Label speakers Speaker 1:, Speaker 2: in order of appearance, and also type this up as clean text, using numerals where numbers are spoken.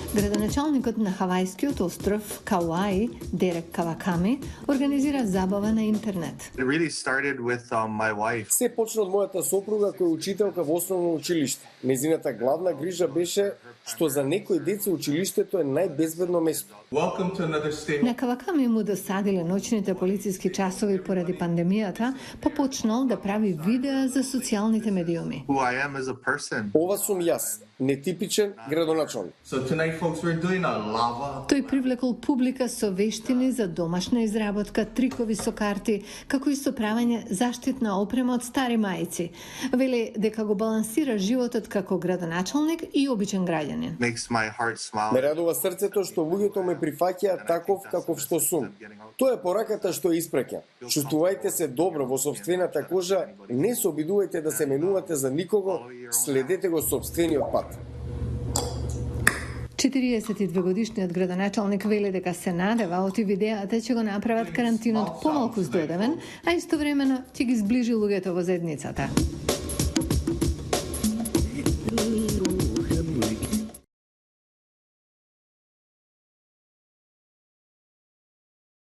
Speaker 1: Градоначалникот на хавајскиот остров Кауаи, Дерек Каваками, организира забава на интернет.
Speaker 2: It really started with my wife.
Speaker 3: Се почна од мојата сопруга која е учителка во основно училиште. Незината главна грижа беше што за некои деца училиштето е најбезбедно место.
Speaker 1: На Каваками му досадиле ноќните полициски часови поради пандемијата, па почнал да прави видеа за социјалните медиуми.
Speaker 2: Who I am as a person.
Speaker 3: Ова сум јас, нетипичен градоначалник.
Speaker 1: Тој привлекол публика со вештини за домашна изработка, трикови со карти, како и со правење заштитна опрема од стари мајци. Вели дека го балансира животот како градоначалник и обичен граѓанин.
Speaker 2: Makes my heart smile.
Speaker 3: Ме радува срцето што луѓето ме прифаќаат таков каков што сум. Тоа е пораката што испраќа. Чувствувајте се добро во сопствената кожа, не се обидувајте да се менувате за никого, следете го сопствениот пат.
Speaker 1: 42-годишниот градоначалник вели дека се надева од видеата ќе го направат карантинот помалку здодевен, а истовремено ќе ги зближи луѓето во заедницата.